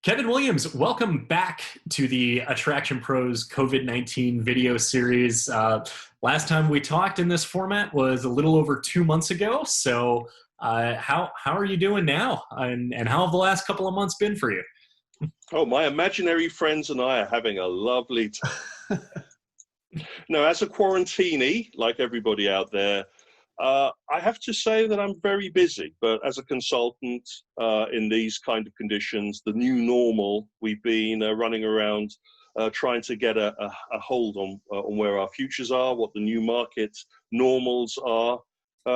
Kevin Williams, welcome back to the Attraction Pros COVID-19 video series. Last time we talked in this format was a little over 2 months ago. So how are you doing now? And how have the last couple of months been for you? Oh, my imaginary friends and I are having a lovely time. Now, as a quarantinee, like everybody out there, I have to say that I'm very busy, but as a consultant in these kind of conditions, the new normal, we've been running around trying to get a hold on where our futures are, what the new market normals are,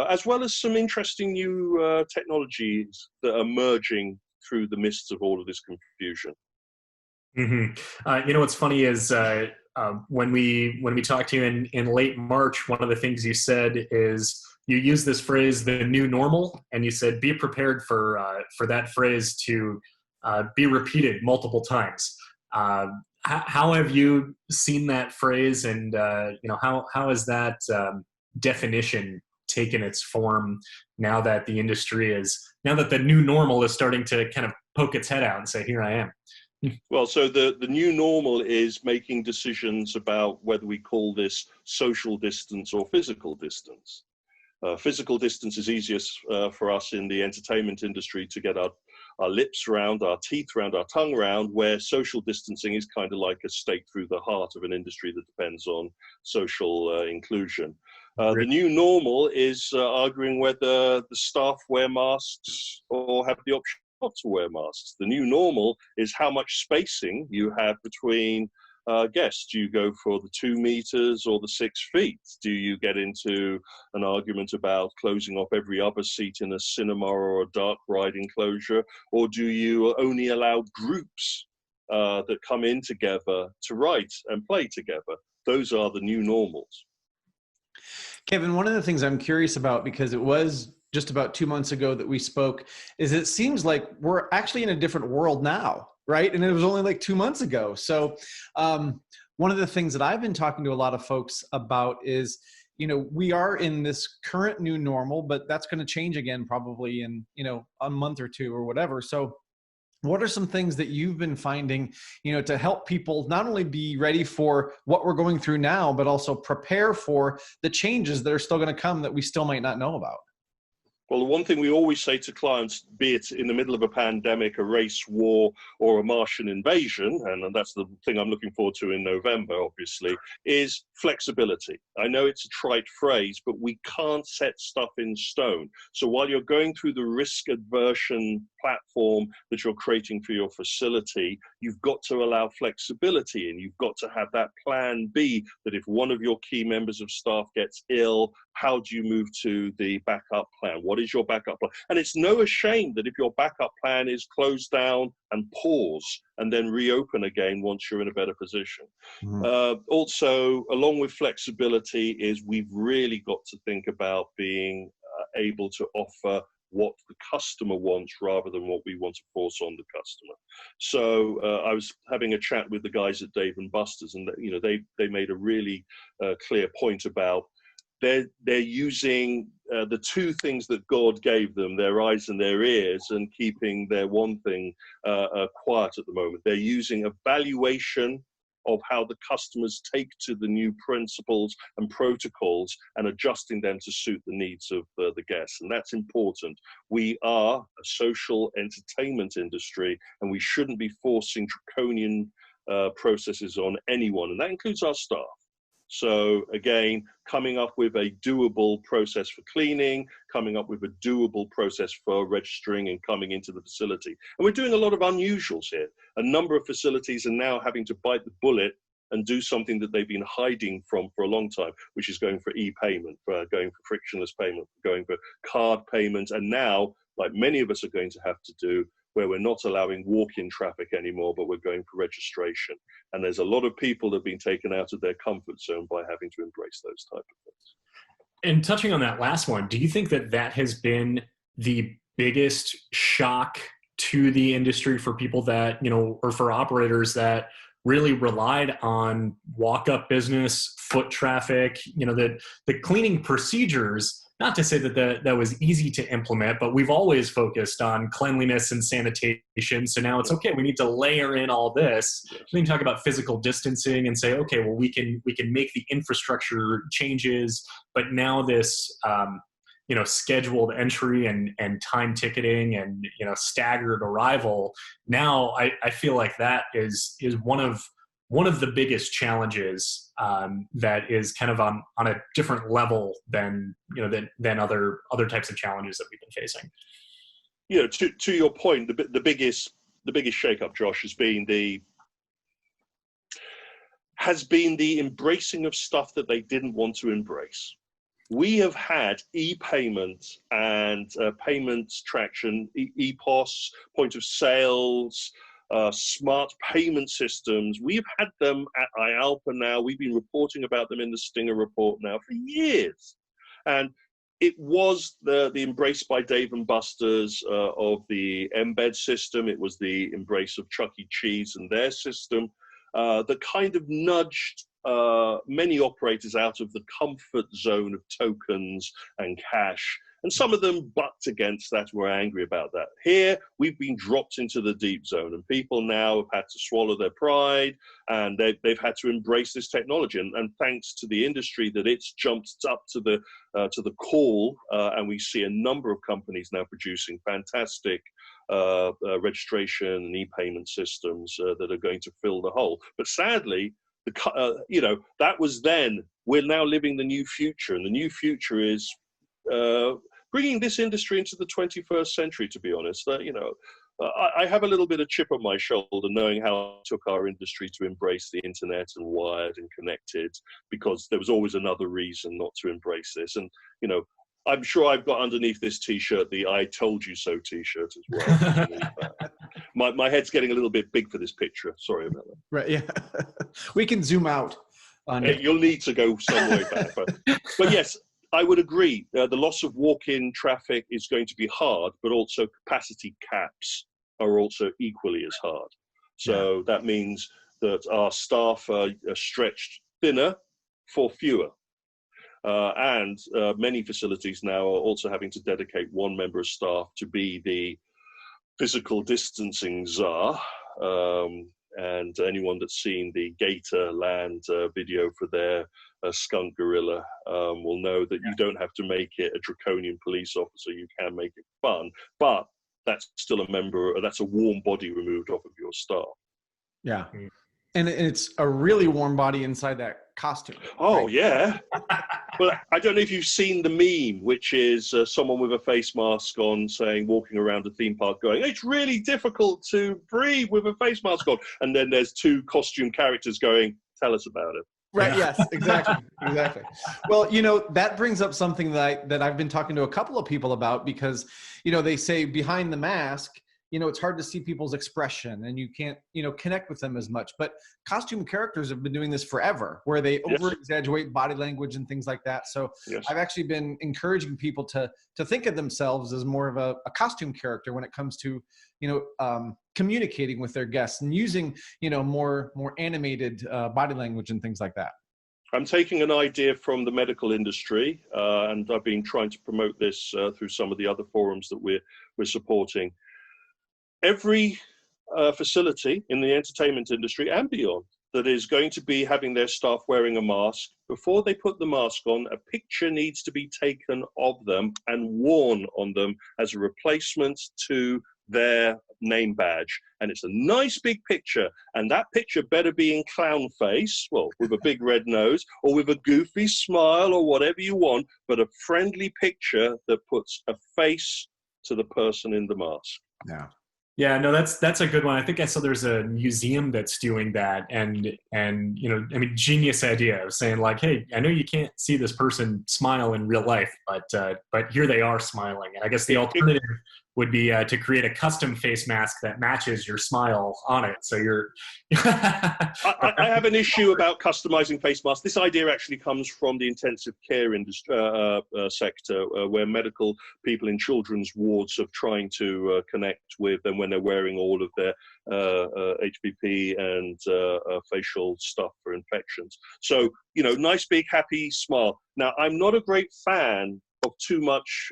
as well as some interesting new technologies that are emerging through the midst of all of this confusion. What's funny is when we talked to you in late March, one of the things you said is you used this phrase, the new normal, and you said be prepared for that phrase to be repeated multiple times. How have you seen that phrase, and how has that definition taken its form now that the new normal is starting to kind of poke its head out and say, here I am? Well, so the new normal is making decisions about whether we call this social distance or physical distance. Physical distance is easiest for us in the entertainment industry to get our lips around, our teeth around, our tongue around, where social distancing is kind of like a stake through the heart of an industry that depends on social inclusion. The new normal is arguing whether the staff wear masks or have the option not to wear masks. The new normal is how much spacing you have between guests. Do you go for the 2 meters or the 6 feet? Do you get into an argument about closing off every other seat in a cinema or a dark ride enclosure? Or do you only allow groups that come in together to write and play together? Those are the new normals. Kevin, one of the things I'm curious about, because it was just about 2 months ago that we spoke, is it seems like we're actually in a different world now, right? And it was only like 2 months ago. So one of the things that I've been talking to a lot of folks about is, we are in this current new normal, but that's going to change again probably in, a month or two or whatever. So what are some things that you've been finding, to help people not only be ready for what we're going through now, but also prepare for the changes that are still going to come that we still might not know about? Well, the one thing we always say to clients, be it in the middle of a pandemic, a race war, or a Martian invasion, and that's the thing I'm looking forward to in November, obviously, is flexibility. I know it's a trite phrase, but we can't set stuff in stone. So while you're going through the risk aversion platform that you're creating for your facility, you've got to allow flexibility, and you've got to have that plan B, that if one of your key members of staff gets ill, how do you move to the backup plan? What is your backup plan? And it's no shame that if your backup plan is close down and pause and then reopen again once you're in a better position. Also, along with flexibility, is we've really got to think about being able to offer what the customer wants rather than what we want to force on the customer. So I was having a chat with the guys at Dave & Buster's, and they made a really clear point about they're using the two things that God gave them, their eyes and their ears, and keeping their one thing quiet at the moment. They're using evaluation of how the customers take to the new principles and protocols and adjusting them to suit the needs of the guests. And that's important. We are a social entertainment industry, and we shouldn't be forcing draconian processes on anyone, and that includes our staff. So again, coming up with a doable process for cleaning, coming up with a doable process for registering and coming into the facility. And we're doing a lot of unusuals here. A number of facilities are now having to bite the bullet and do something that they've been hiding from for a long time, which is going for e-payment, going for frictionless payment, going for card payment. And now, like many of us are going to have to do, where we're not allowing walk-in traffic anymore, but we're going for registration. And there's a lot of people that have been taken out of their comfort zone by having to embrace those type of things. And touching on that last one, do you think that that has been the biggest shock to the industry for people that, or for operators that really relied on walk-up business, foot traffic, that the cleaning procedures not to say that that was easy to implement, but we've always focused on cleanliness and sanitation. So now it's okay. We need to layer in all this. Yes. We can talk about physical distancing and say, okay, well, we can make the infrastructure changes, but now this, scheduled entry and time ticketing and, staggered arrival. Now I feel like that is one of the biggest challenges that is kind of on a different level than other types of challenges that we've been facing. To your point, the biggest shakeup, Josh, has been the embracing of stuff that they didn't want to embrace. We have had e-payments and payments traction, EPOS, point of sales, smart payment systems. We've had them at IALPA now. We've been reporting about them in the Stinger report now for years. And it was the embrace by Dave & Buster's of the embed system. It was the embrace of Chuck E. Cheese and their system that kind of nudged many operators out of the comfort zone of tokens and cash. And some of them bucked against that, were angry about that. Here, we've been dropped into the deep zone, and people now have had to swallow their pride, and they've had to embrace this technology. And thanks to the industry that it's jumped up to the call, and we see a number of companies now producing fantastic registration and e-payment systems that are going to fill the hole. But sadly, that was then. We're now living the new future, and the new future is bringing this industry into the 21st century, to be honest. I have a little bit of chip on my shoulder knowing how it took our industry to embrace the internet and wired and connected, because there was always another reason not to embrace this. And, I'm sure I've got underneath this T-shirt the "I told you so" T-shirt as well. My head's getting a little bit big for this picture. Sorry about that. Right, yeah. We can zoom out on it. You'll need to go some way back. But yes, I would agree. The loss of walk-in traffic is going to be hard, but also capacity caps are also equally as hard. So that means that our staff are stretched thinner for fewer. And many facilities now are also having to dedicate one member of staff to be the physical distancing czar. And anyone that's seen the Gator Land video for their skunk gorilla will know that you don't have to make it a draconian police officer. You can make it fun, but that's still that's a warm body removed off of your staff. Yeah. And it's a really warm body inside that costume. Oh, right? Yeah. Well, I don't know if you've seen the meme, which is someone with a face mask on walking around a theme park going, "It's really difficult to breathe with a face mask on." And then there's two costume characters going, "Tell us about it." Right. Yes, exactly. Exactly. Well, that brings up something that I've been talking to a couple of people about, because, they say behind the mask, it's hard to see people's expression and you can't, connect with them as much. But costume characters have been doing this forever, where they over-exaggerate body language and things like that. So I've actually been encouraging people to think of themselves as more of a costume character when it comes to, communicating with their guests and using, more animated body language and things like that. I'm taking an idea from the medical industry, and I've been trying to promote this through some of the other forums that we're supporting. Every facility in the entertainment industry and beyond that is going to be having their staff wearing a mask, before they put the mask on, a picture needs to be taken of them and worn on them as a replacement to their name badge. And it's a nice big picture, and that picture better be in clown face, well, with a big red nose, or with a goofy smile, or whatever you want, but a friendly picture that puts a face to the person in the mask. Yeah. Yeah, no, that's a good one. I think I saw there's a museum that's doing that, and genius idea of saying like, hey, I know you can't see this person smile in real life, but here they are smiling. And I guess the alternative would be to create a custom face mask that matches your smile on it. So you're. I have an issue about customizing face masks. This idea actually comes from the intensive care industry sector, where medical people in children's wards are trying to connect with them when they're wearing all of their HPP and facial stuff for infections. So, nice big happy smile. Now, I'm not a great fan of too much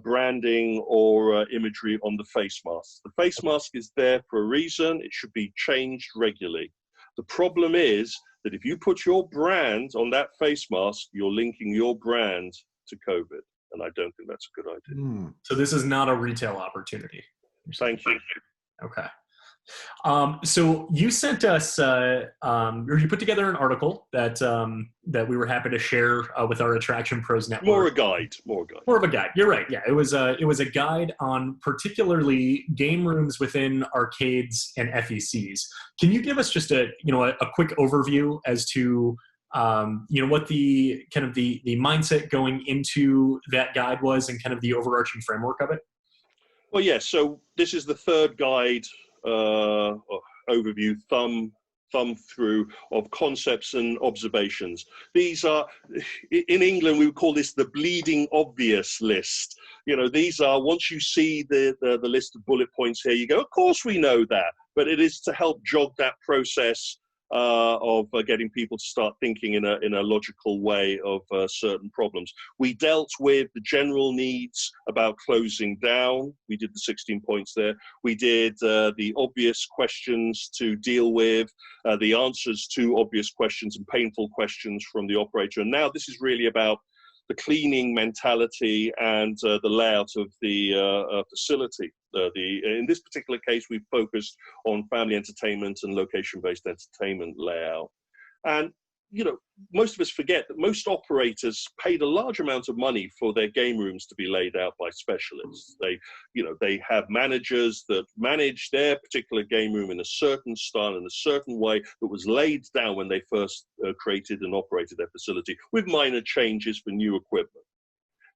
branding or imagery on the face mask. The face mask is there for a reason. It should be changed regularly. The problem is that if you put your brand on that face mask, you're linking your brand to COVID. And I don't think that's a good idea. So this is not a retail opportunity. Thank you. Okay. So you sent us, or you put together an article that that we were happy to share with our Attraction Pros network. More a guide. More of a guide. You're right. Yeah, it was a guide on particularly game rooms within arcades and FECs. Can you give us just a quick overview as to what the kind of the mindset going into that guide was, and kind of the overarching framework of it? Well, yes. So this is the third guide overview, thumb through of concepts and observations. These are, in England, we would call this the bleeding obvious list. These are, once you see the list of bullet points here, you go, of course we know that, but it is to help jog that process of getting people to start thinking in a logical way of certain problems. We dealt with the general needs about closing down. We did the 16 points there. We did the obvious questions to deal with, the answers to obvious questions and painful questions from the operator. And now this is really about the cleaning mentality and the layout of the facility. In this particular case, we focused on family entertainment and location-based entertainment layout. And, most of us forget that most operators paid a large amount of money for their game rooms to be laid out by specialists. They have managers that manage their particular game room in a certain style, in a certain way that was laid down when they first created and operated their facility, with minor changes for new equipment.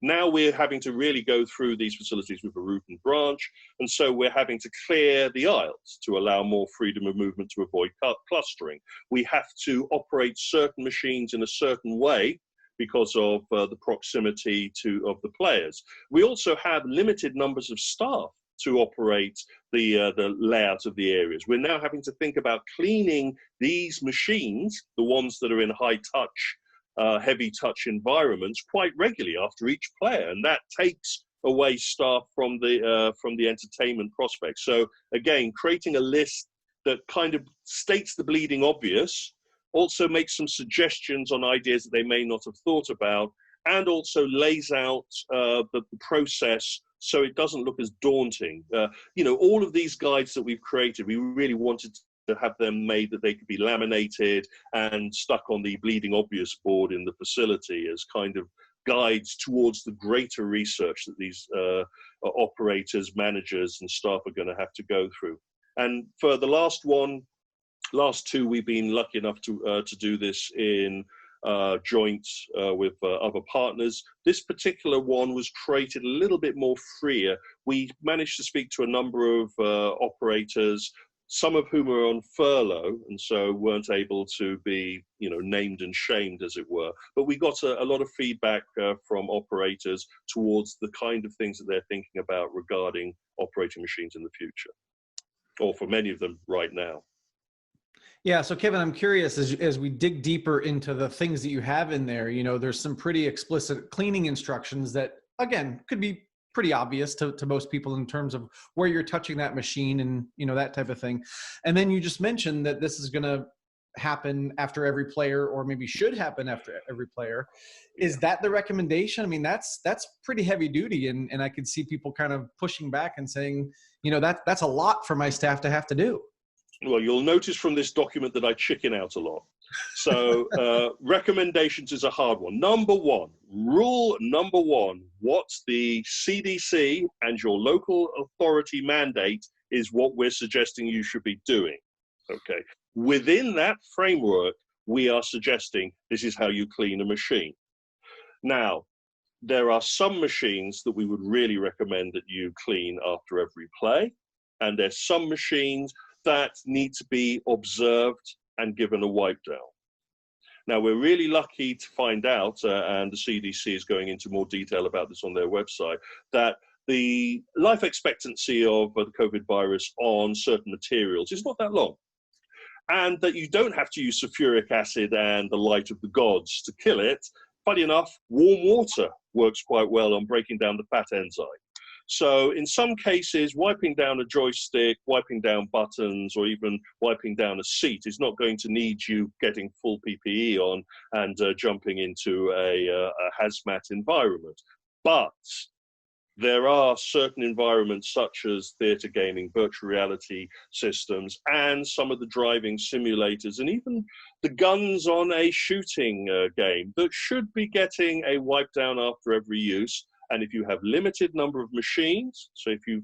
Now we're having to really go through these facilities with a root and branch, and so we're having to clear the aisles to allow more freedom of movement to avoid clustering. We have to operate certain machines in a certain way because of the proximity of the players. We also have limited numbers of staff to operate the layout of the areas. We're now having to think about cleaning these machines, the ones that are in high touch, heavy touch environments, quite regularly after each player, and that takes away staff from the entertainment prospect. So again, creating a list that kind of states the bleeding obvious, also makes some suggestions on ideas that they may not have thought about, and also lays out the process so it doesn't look as daunting. All of these guides that we've created, we really wanted to have them made that they could be laminated and stuck on the bleeding obvious board in the facility as kind of guides towards the greater research that these operators, managers, and staff are going to have to go through. And for the last two, we've been lucky enough to do this in joint with other partners. This particular one was created a little bit more freer. We managed to speak to a number of operators, some of whom are on furlough and so weren't able to be, named and shamed, as it were. But we got a lot of feedback from operators towards the kind of things that they're thinking about regarding operating machines in the future, or for many of them right now. Yeah. So Kevin, I'm curious, as we dig deeper into the things that you have in there, there's some pretty explicit cleaning instructions that, again, could be pretty obvious to most people in terms of where you're touching that machine and, that type of thing. And then you just mentioned that this is going to happen after every player, or maybe should happen after every player. Is that the recommendation? I mean, that's pretty heavy duty. And I could see people kind of pushing back and saying, that's a lot for my staff to have to do. Well, you'll notice from this document that I chicken out a lot. So recommendations is a hard one. Rule number one, what the CDC and your local authority mandate is what we're suggesting you should be doing. Okay. Within that framework, we are suggesting this is how you clean a machine. Now, there are some machines that we would really recommend that you clean after every play, and there's some machines that need to be observed and given a wipe down. Now, we're really lucky to find out, and the CDC is going into more detail about this on their website, that the life expectancy of the COVID virus on certain materials is not that long. And that you don't have to use sulfuric acid and the light of the gods to kill it. funny enough, warm water works quite well on breaking down the fat enzyme. So in some cases, wiping down a joystick, wiping down buttons, or even wiping down a seat is not going to need you getting full PPE on and jumping into a hazmat environment. But there are certain environments such as theater gaming, virtual reality systems, and some of the driving simulators, and even the guns on a shooting game that should be getting a wipe down after every use. And if you have limited number of machines, so if you're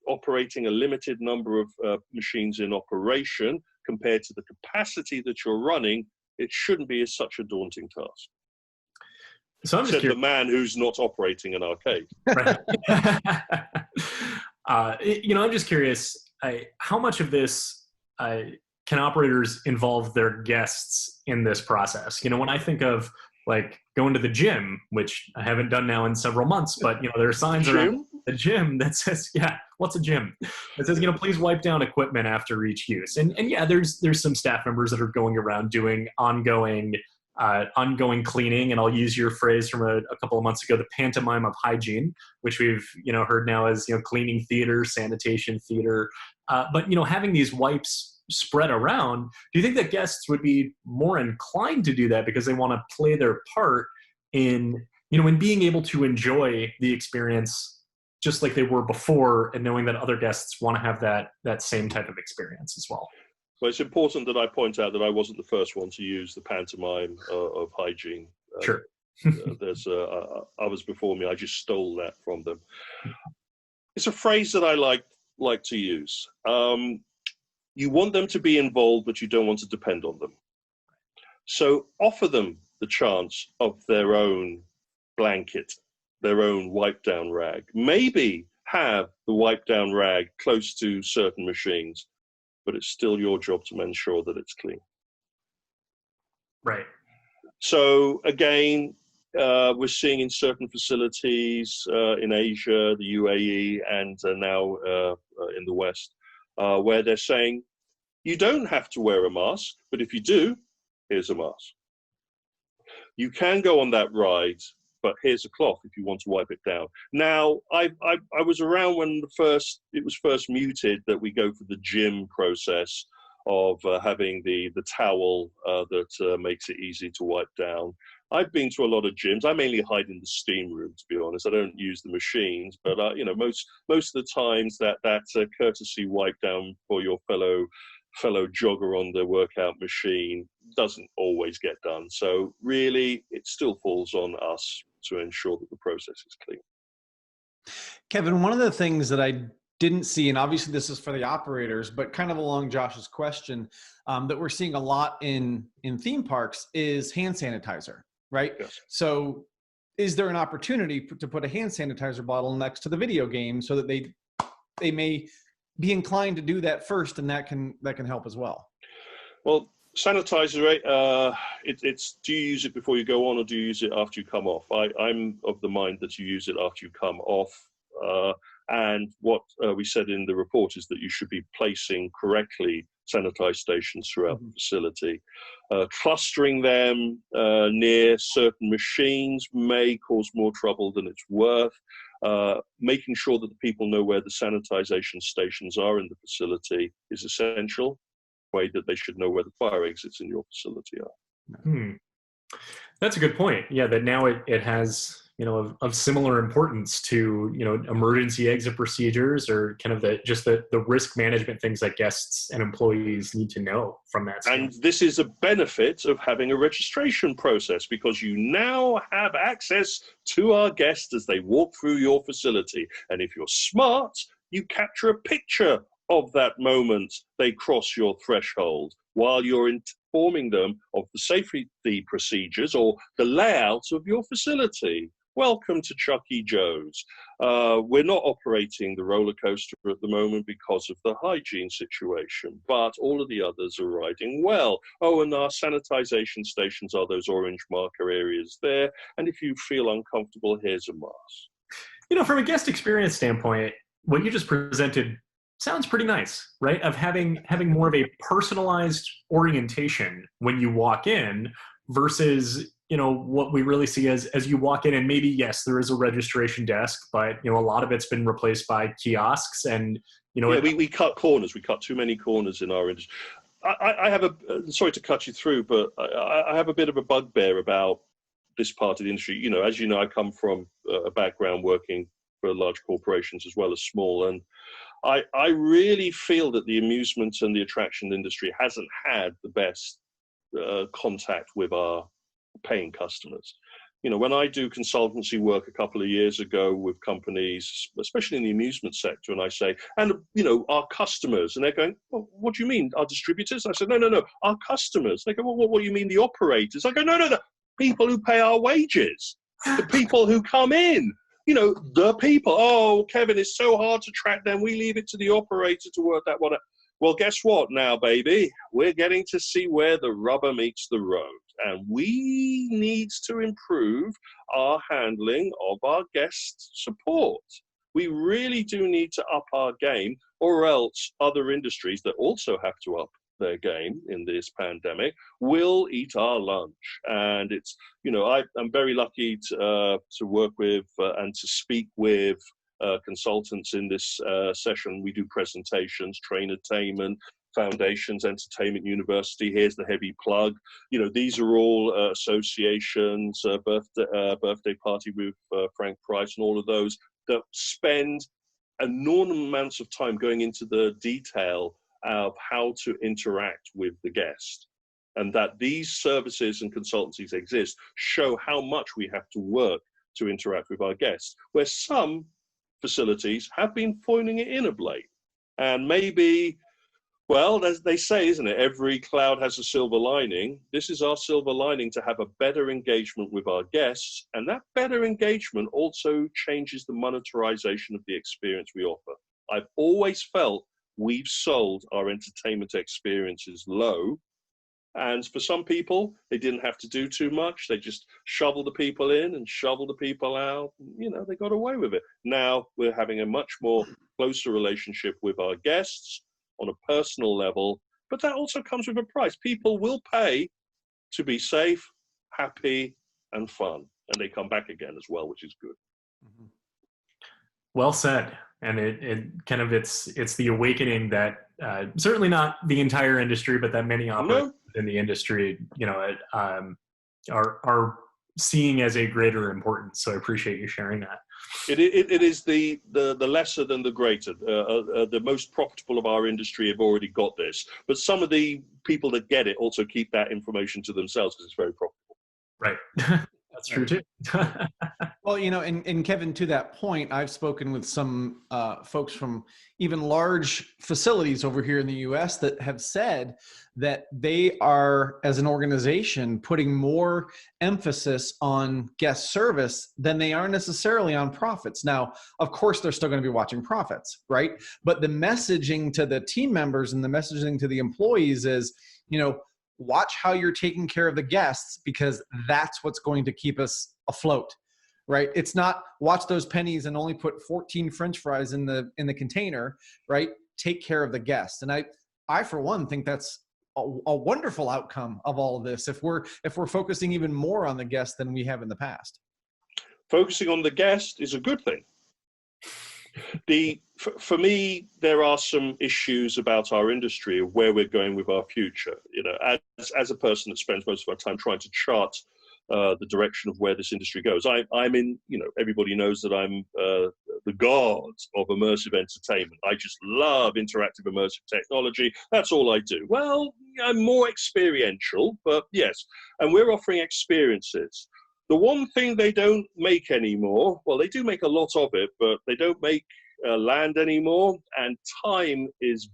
operating a limited number of machines in operation compared to the capacity that you're running, it shouldn't be such a daunting task. So I'm just Said the man who's not operating an arcade. Right. I'm just curious, how much of this can operators involve their guests in this process? When I think of like going to the gym, which I haven't done now in several months, but there are signs around the gym that says, yeah, what's a gym? It says, please wipe down equipment after each use. And yeah, there's some staff members that are going around doing ongoing cleaning, and I'll use your phrase from a couple of months ago, the pantomime of hygiene, which we've heard now as cleaning theater, sanitation theater. But having these wipes spread around, do you think that guests would be more inclined to do that because they want to play their part in in being able to enjoy the experience just like they were before, and knowing that other guests want to have that same type of experience as well? Well, it's important that I point out that I wasn't the first one to use the pantomime of hygiene. Sure. There's others before me. I just stole that from them. It's a phrase that I like to use. You want them to be involved, but you don't want to depend on them. So offer them the chance of their own blanket, their own wipe down rag. Maybe have the wipe down rag close to certain machines, but it's still your job to ensure that it's clean. Right. So again, we're seeing in certain facilities in Asia, the UAE, and now in the West, where they're saying, you don't have to wear a mask, but if you do, here's a mask. You can go on that ride, but here's a cloth if you want to wipe it down. Now, I was around when it was first muted that we go for the gym process of having the towel that makes it easy to wipe down. I've been to a lot of gyms. I mainly hide in the steam room, to be honest. I don't use the machines, but most of the times that courtesy wipe down for your fellow jogger on the workout machine doesn't always get done. So really, it still falls on us to ensure that the process is clean. Kevin, one of the things that I didn't see, and obviously this is for the operators, but kind of along Josh's question, that we're seeing a lot in theme parks is hand sanitizer, right? Yes. So is there an opportunity to put a hand sanitizer bottle next to the video game so that they may be inclined to do that first, and that can help as well? Well, sanitizer, it's do you use it before you go on, or do you use it after you come off? I'm of the mind that you use it after you come off. And what we said in the report is that you should be placing correctly sanitized stations throughout the facility. Clustering them near certain machines may cause more trouble than it's worth. Making sure that the people know where the sanitization stations are in the facility is essential. Way that they should know where the fire exits in your facility are. That's a good point. Yeah, that now it has of similar importance to emergency exit procedures, or kind of the risk management things that guests and employees need to know from that standpoint. And this is a benefit of having a registration process, because you now have access to our guests as they walk through your facility. And if you're smart, you capture a picture of that moment they cross your threshold while you're informing them of the safety procedures or the layout of your facility. Welcome to Chuck E. Joe's. We're not operating the roller coaster at the moment because of the hygiene situation, but all of the others are riding well. Oh, and our sanitization stations are those orange marker areas there. And if you feel uncomfortable, here's a mask. From a guest experience standpoint, what you just presented sounds pretty nice, right? Of having more of a personalized orientation when you walk in versus what we really see as you walk in, and maybe, yes, there is a registration desk, but, a lot of it's been replaced by kiosks and, yeah, we cut corners. We cut too many corners in our industry. I have sorry to cut you through, but I have a bit of a bugbear about this part of the industry. As you know, I come from a background working for large corporations as well as small. And I really feel that the amusement and the attraction industry hasn't had the best contact with our paying customers. When I do consultancy work a couple of years ago with companies, especially in the amusement sector, and I say, and, our customers, and they're going, well, what do you mean, our distributors? I said, no, our customers. They go, well, what do you mean, the operators? I go, no, the people who pay our wages, the people who come in, the people. Oh, Kevin, it's so hard to track them. We leave it to the operator to work that one out. Well, guess what now, baby? We're getting to see where the rubber meets the road. And we need to improve our handling of our guest support. We really do need to up our game, or else other industries that also have to up their game in this pandemic will eat our lunch. And it's, I'm very lucky to work with and to speak with consultants in this session. We do presentations, trainatainment, Foundations, Entertainment University. Here's the heavy plug. These are all associations, birthday party with Frank Price, and all of those that spend enormous amounts of time going into the detail of how to interact with the guest. And that these services and consultancies exist show how much we have to work to interact with our guests, where some facilities have been phoning it in of late. And maybe, well, as they say, isn't it? Every cloud has a silver lining. This is our silver lining, to have a better engagement with our guests. And that better engagement also changes the monetization of the experience we offer. I've always felt we've sold our entertainment experiences low. And for some people, they didn't have to do too much. They just shovel the people in and shovel the people out. They got away with it. Now we're having a much more closer relationship with our guests on a personal level, but that also comes with a price. People will pay to be safe, happy, and fun, and they come back again as well, which is good. Well said. And it kind of, it's the awakening that certainly not the entire industry, but that many operators in the industry, are seeing as a greater importance. So I appreciate you sharing that. It is the lesser than the greater. The most profitable of our industry have already got this, but some of the people that get it also keep that information to themselves because it's very profitable. Right. That's true too. Well, and Kevin, to that point, I've spoken with some folks from even large facilities over here in the US that have said that they are, as an organization, putting more emphasis on guest service than they are necessarily on profits. Now, of course, they're still going to be watching profits, right? But the messaging to the team members and the messaging to the employees is, watch how you're taking care of the guests, because that's what's going to keep us afloat, right? It's not watch those pennies and only put 14 French fries in the container, right? Take care of the guests. And I for one think that's a wonderful outcome of all of this. If we're focusing even more on the guest than we have in the past. Focusing on the guest is a good thing. For me, there are some issues about our industry of where we're going with our future. As a person that spends most of our time trying to chart the direction of where this industry goes, I'm in. Everybody knows that I'm the god of immersive entertainment. I just love interactive immersive technology. That's all I do. Well, I'm more experiential, but yes, and we're offering experiences. The one thing they don't make anymore, well, they do make a lot of it, but they don't make land anymore, and time is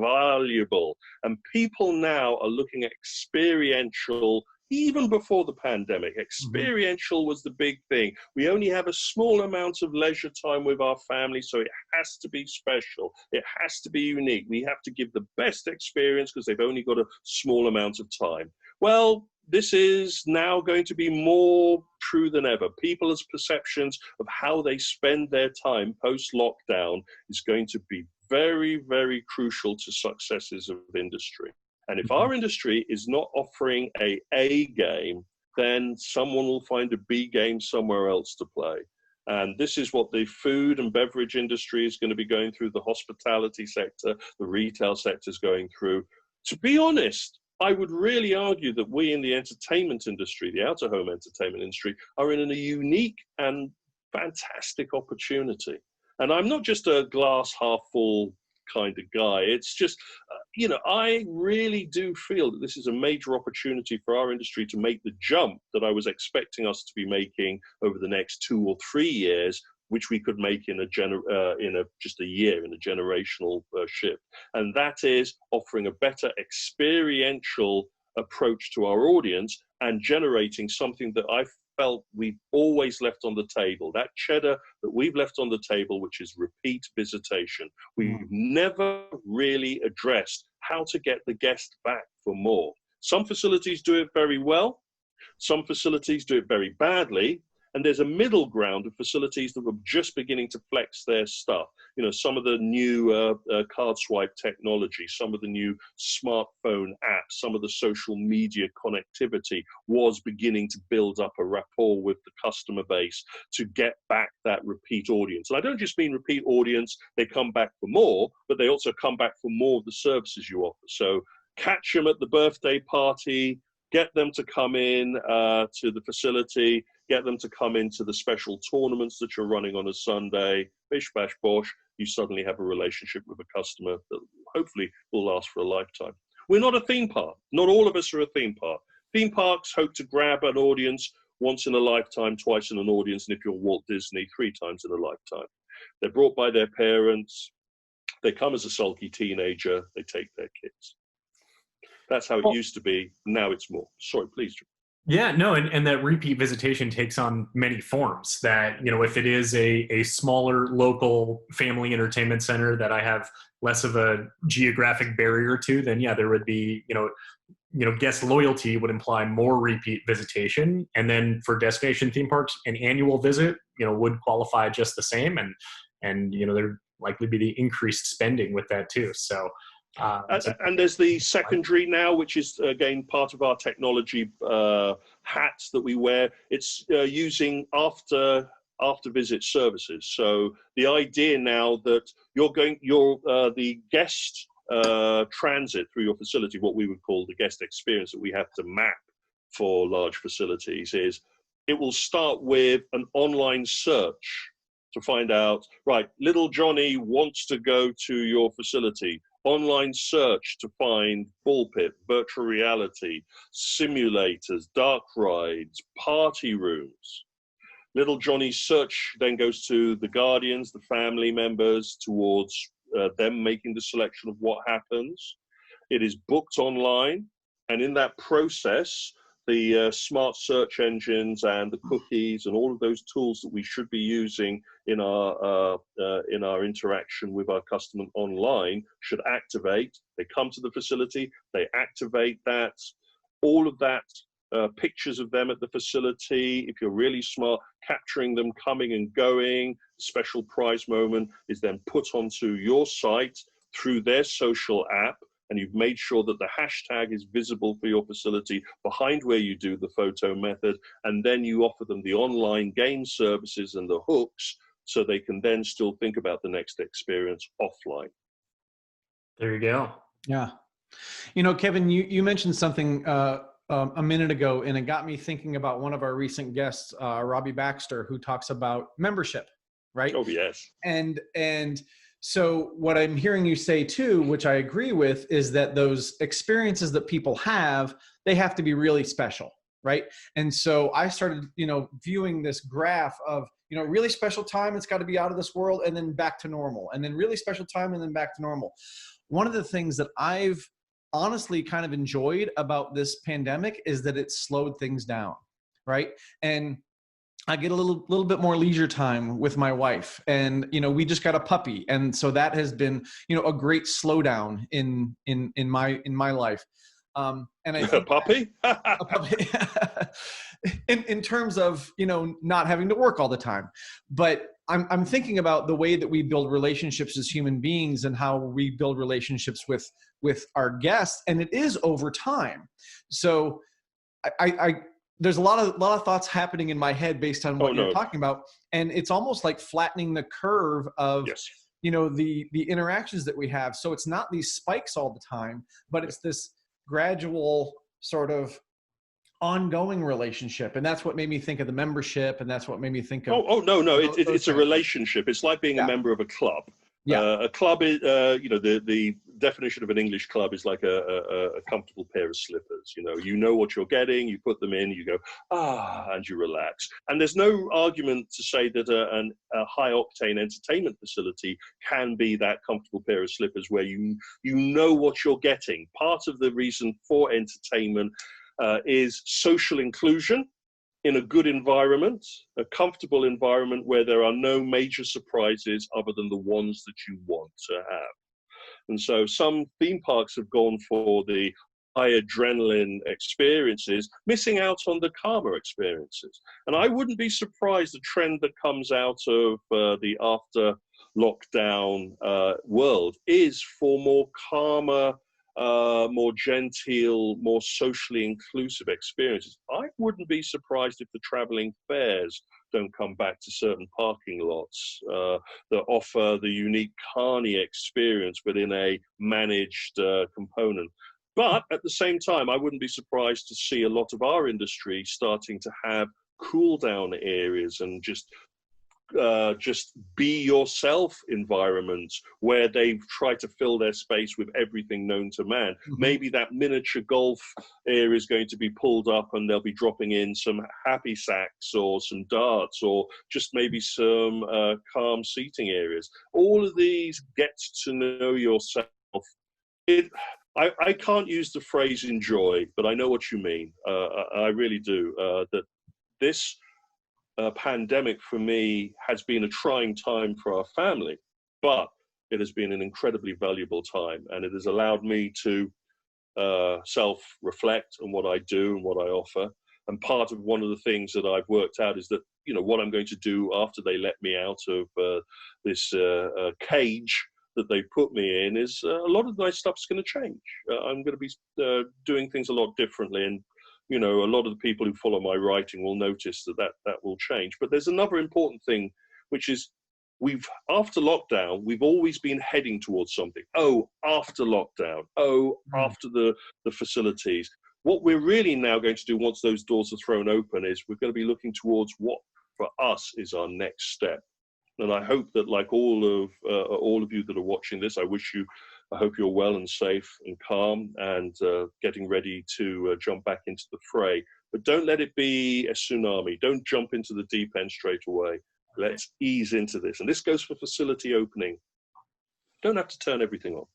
valuable. And people now are looking at experiential, even before the pandemic. Experiential was the big thing. We only have a small amount of leisure time with our family, so it has to be special. It has to be unique. We have to give the best experience because they've only got a small amount of time. Well, this is now going to be more true than ever. People's perceptions of how they spend their time post-lockdown is going to be very, very crucial to successes of industry. And if our industry is not offering a game, then someone will find a B game somewhere else to play. And this is what the food and beverage industry is going to be going through, the hospitality sector, the retail sector is going through. To be honest, I would really argue that we in the entertainment industry, the out-of-home entertainment industry, are in a unique and fantastic opportunity. And I'm not just a glass half full kind of guy. It's just, I really do feel that this is a major opportunity for our industry to make the jump that I was expecting us to be making over the next 2 or 3 years, which we could make in just a year, in a generational shift. And that is offering a better experiential approach to our audience and generating something that I felt we've always left on the table, that cheddar that we've left on the table, which is repeat visitation. We've never really addressed how to get the guest back for more. Some facilities do it very well. Some facilities do it very badly. And there's a middle ground of facilities that were just beginning to flex their stuff. Some of the new card swipe technology, some of the new smartphone apps, some of the social media connectivity was beginning to build up a rapport with the customer base to get back that repeat audience. And I don't just mean repeat audience, they come back for more, but they also come back for more of the services you offer. So catch them at the birthday party, get them to come in to the facility, get them to come into the special tournaments that you're running on a Sunday. Bish, bash, bosh, you suddenly have a relationship with a customer that hopefully will last for a lifetime. We're not a theme park. Not all of us are a theme park. Theme parks hope to grab an audience once in a lifetime, twice in an audience, and if you're Walt Disney, 3 times in a lifetime. They're brought by their parents. They come as a sulky teenager. They take their kids. That's how it used to be. Now it's more. Sorry, please. Yeah, no, and that repeat visitation takes on many forms. That, if it is a smaller local family entertainment center that I have less of a geographic barrier to, then yeah, there would be, guest loyalty would imply more repeat visitation. And then for destination theme parks, an annual visit, would qualify just the same. And there'd likely be the increased spending with that too. So. And there's the secondary now, which is again part of our technology hats that we wear. It's using after visit services. So the idea now that the guest transit through your facility, what we would call the guest experience that we have to map for large facilities, is it will start with an online search to find out, right, little Johnny wants to go to your facility. Online search to find ball pit, virtual reality, simulators, dark rides, party rooms. Little Johnny's search then goes to the guardians, the family members, towards them making the selection of what happens. It is booked online, and in that process, the smart search engines and the cookies and all of those tools that we should be using in our interaction with our customer online should activate. They come to the facility, they activate that, all of that, pictures of them at the facility, if you're really smart, capturing them coming and going. Special prize moment is then put onto your site through their social app, and you've made sure that the hashtag is visible for your facility behind where you do the photo method, and then you offer them the online game services and the hooks so they can then still think about the next experience offline. There you go. Yeah. Kevin, you mentioned something a minute ago, and it got me thinking about one of our recent guests, Robbie Baxter, who talks about membership, right? Oh, yes. And so what I'm hearing you say too, which I agree with, is that those experiences that people have, they have to be really special, right? And so I started, viewing this graph of, really special time, it's got to be out of this world, and then back to normal, and then really special time, and then back to normal. One of the things that I've honestly kind of enjoyed about this pandemic is that it slowed things down, right? And I get a little bit more leisure time with my wife, and we just got a puppy, and so that has been a great slowdown in my life. And I think a puppy in terms of not having to work all the time, but I'm thinking about the way that we build relationships as human beings and how we build relationships with our guests, and it is over time. So I there's a lot of thoughts happening in my head based on what you're talking about. And it's almost like flattening the curve of, yes. you know, the interactions that we have. So it's not these spikes all the time, but it's this gradual sort of ongoing relationship. And that's what made me think of the membership. And that's what made me think of, no, it's a relationship. It's like being a member of a club. A club is, you know, the definition of an English club is like a comfortable pair of slippers. You know what you're getting, you put them in, you go, and you relax. And there's no argument to say that a high-octane entertainment facility can be that comfortable pair of slippers where you know what you're getting. Part of the reason for entertainment is social inclusion in a good environment, a comfortable environment where there are no major surprises other than the ones that you want to have. And so some theme parks have gone for the high adrenaline experiences, missing out on the calmer experiences. And I wouldn't be surprised the trend that comes out of the after lockdown world is for more calmer, more genteel, more socially inclusive experiences. I wouldn't be surprised if the traveling fairs don't come back to certain parking lots that offer the unique carny experience, but in a managed component. But at the same time, I wouldn't be surprised to see a lot of our industry starting to have cool down areas and just be yourself environments where they try to fill their space with everything known to man. Maybe that miniature golf area is going to be pulled up and they'll be dropping in some happy sacks or some darts or just maybe some calm seating areas. All of these get to know yourself. I can't use the phrase enjoy, but I know what you mean. I really do. That this pandemic for me has been a trying time for our family, but it has been an incredibly valuable time, and it has allowed me to self-reflect on what I do and what I offer. And part of one of the things that I've worked out is that, you know, what I'm going to do after they let me out of this cage that they put me in is a lot of my stuff's going to change. I'm going to be doing things a lot differently, and you know, a lot of the people who follow my writing will notice that will change. But there's another important thing, which is after lockdown, we've always been heading towards something. After lockdown. After the facilities. What we're really now going to do once those doors are thrown open is we're going to be looking towards what for us is our next step. And I hope that, like all of you that are watching this, I hope you're well and safe and calm and getting ready to jump back into the fray. But don't let it be a tsunami. Don't jump into the deep end straight away. Let's ease into this. And this goes for facility opening. You don't have to turn everything on.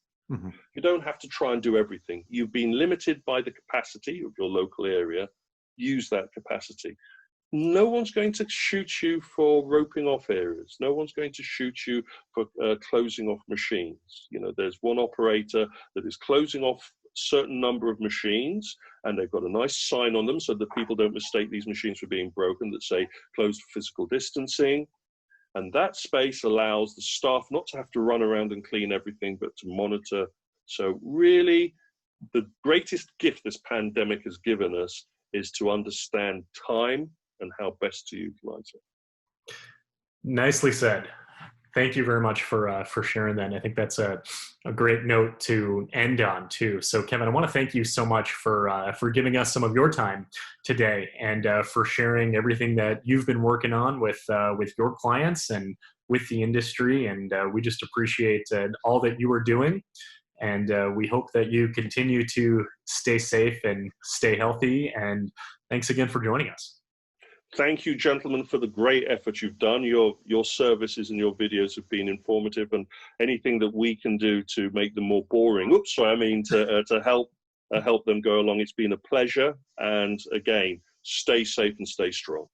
You don't have to try and do everything. You've been limited by the capacity of your local area. Use that capacity. No one's going to shoot you for roping off areas. No one's going to shoot you for closing off machines. You know, there's one operator that is closing off a certain number of machines, and they've got a nice sign on them so that people don't mistake these machines for being broken that say closed for physical distancing. And that space allows the staff not to have to run around and clean everything, but to monitor. So really, the greatest gift this pandemic has given us is to understand time and how best to utilize it. Nicely said. Thank you very much for sharing that. And I think that's a great note to end on too. So Kevin, I want to thank you so much for giving us some of your time today and for sharing everything that you've been working on with your clients and with the industry. And we just appreciate all that you are doing. And we hope that you continue to stay safe and stay healthy. And thanks again for joining us. Thank you, gentlemen, for the great effort you've done. Your services and your videos have been informative, and anything that we can do to make them more boring, to help them go along, it's been a pleasure. And again, stay safe and stay strong.